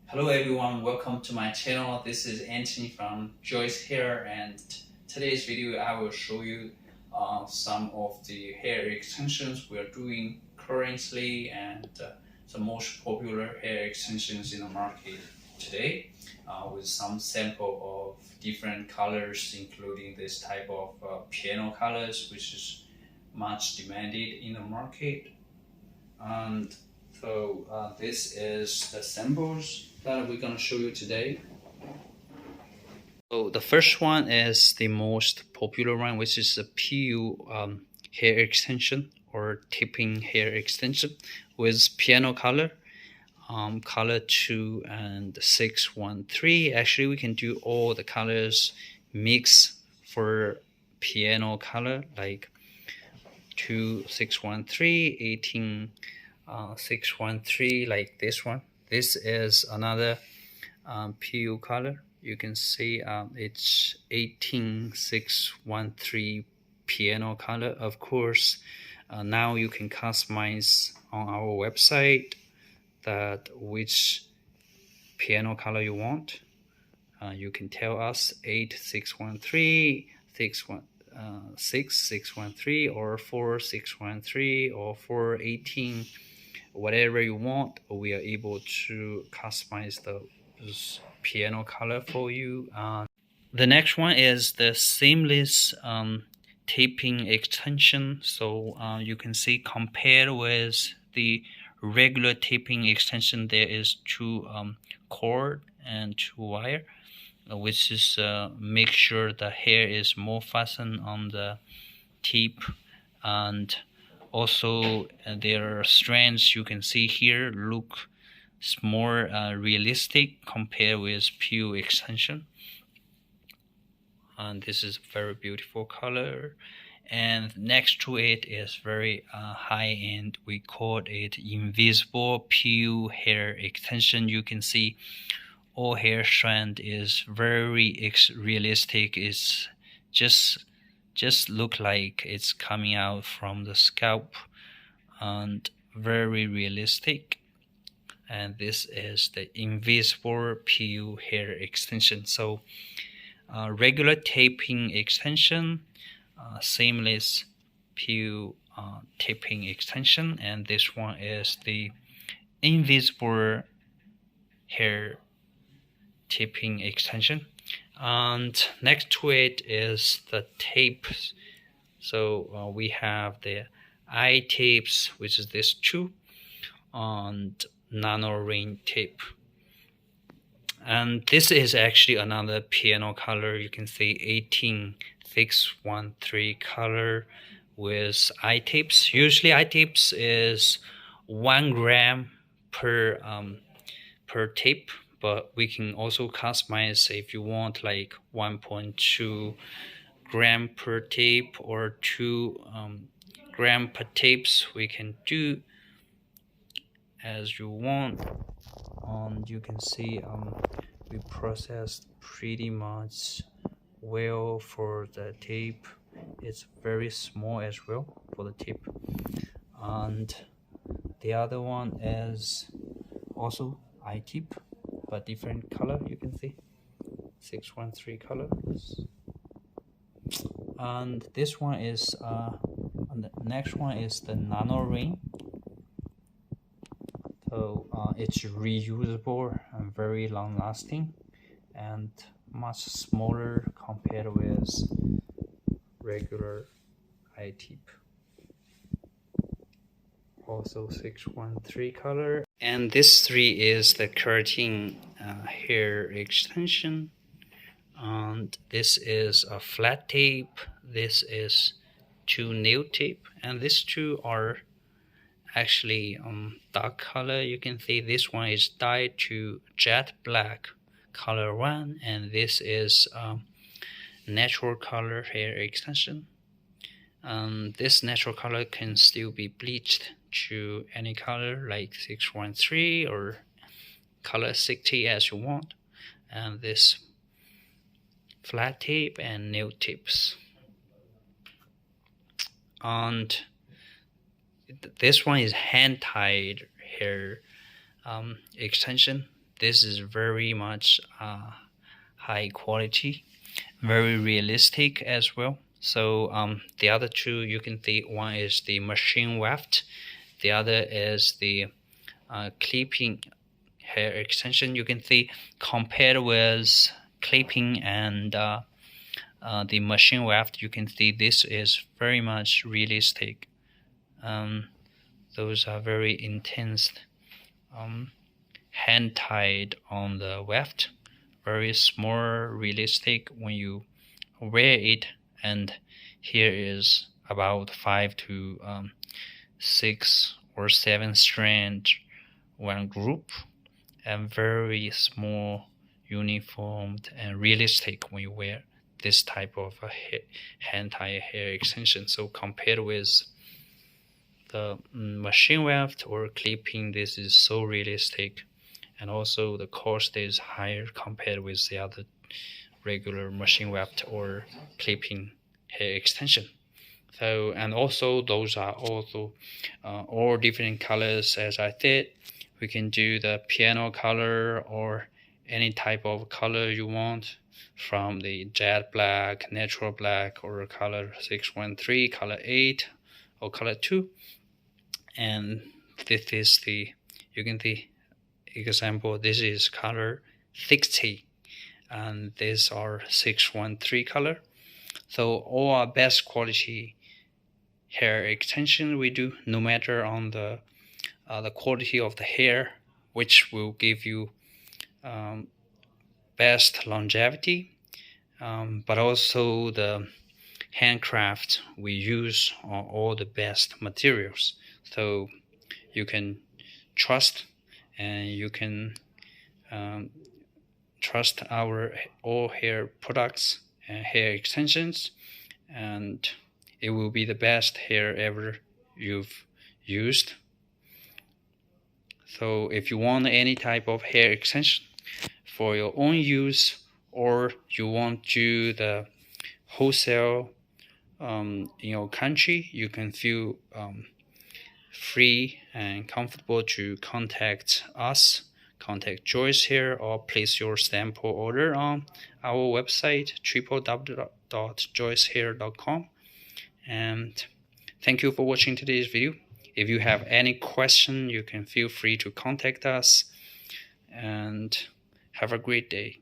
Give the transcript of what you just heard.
Hello everyone, welcome to my channel. This is Anthony from Joice Hair, and today's video I will show you some of the hair extensions we are doing currently and the most popular hair extensions in the market today, with some sample of different colors, including this type of piano colors, which is much demanded in the market. And so this is the samples that we're going to show you today. So the first one is the most popular one, which is the PU hair extension or tipping hair extension with piano color, color 2 and 613. Actually, we can do all the colors mix for piano color, like 2, 613, 18, 613, like this one. This is another PU color. You can see it's 18613 piano color. Of course, now you can customize on our website that which piano color you want. You can tell us 8613, 613 or 4613 or 418, whatever you want. We are able to customize those piano color for you. The next one is the seamless taping extension. So you can see, compared with the regular taping extension, there is 2 cord and 2 wire, which is make sure the hair is more fastened on the tip, and also their strands, you can see here, look more realistic compared with PU extension. And this is very beautiful color. And next to it is very high-end. We call it invisible PU hair extension. You can see all hair strand is very realistic. It's just look like it's coming out from the scalp, and very realistic. And this is the invisible PU hair extension. So regular taping extension, seamless PU taping extension, and this one is the invisible hair taping extension. And next to it is the tapes. So we have the eye tapes, which is this 2, and nano ring tape. And this is actually another piano color. You can see 18613 color with eye tapes. Usually eye tapes is 1 gram per tape, but we can also customize if you want like 1.2 gram per tape or 2 gram per tapes. We can do as you want. And you can see we processed pretty much well for the tape. It's very small as well for the tape. And the other one is also eye tip, but different color. You can see 613 colors. And this one is and the next one is the nano ring. So it's reusable and very long lasting, and much smaller compared with regular eye tip. Also 613 color. And this 3 is the keratin hair extension, and this is a flat tape. This is 2 nail tape, and these 2 are actually dark color. You can see this one is dyed to jet black color 1, and this is natural color hair extension. This natural color can still be bleached to any color like 613 or color 60 as you want. And this flat tape and nail tips. And this one is hand-tied hair extension. this is very much high quality, very realistic as well. So the other two you can see, one is the machine weft, the other is the clipping hair extension. You can see compared with clipping and the machine weft, you can see this is very much realistic. Those are very intense, hand tied on the weft, very small, realistic when you wear it. And here is about 5 to 6 or 7 strands one group, and very small, uniformed, and realistic when you wear this type of hand tie hair extension. So compared with the machine weft or clipping, this is so realistic, and also the cost is higher compared with the other regular machine weft or clipping hair extension. So, and also those are also all different colors. As I said, we can do the piano color or any type of color you want, from the jet black, natural black, or color 613, color 8, or color 2. And this is the, you can see example, this is color 60, and these are 613 color. So all our best quality hair extension we do, no matter on the quality of the hair, which will give you best longevity, but also the handcraft we use are all the best materials. So you can trust, and you can trust our all hair products and hair extensions, and it will be the best hair ever you've used. So if you want any type of hair extension for your own use, or you want to do the wholesale in your country, you can feel free and comfortable to contact us, contact Joice Hair, or place your sample order on our website www.joicehair.com. And thank you for watching today's video. If you have any question, you can feel free to contact us, and have a great day.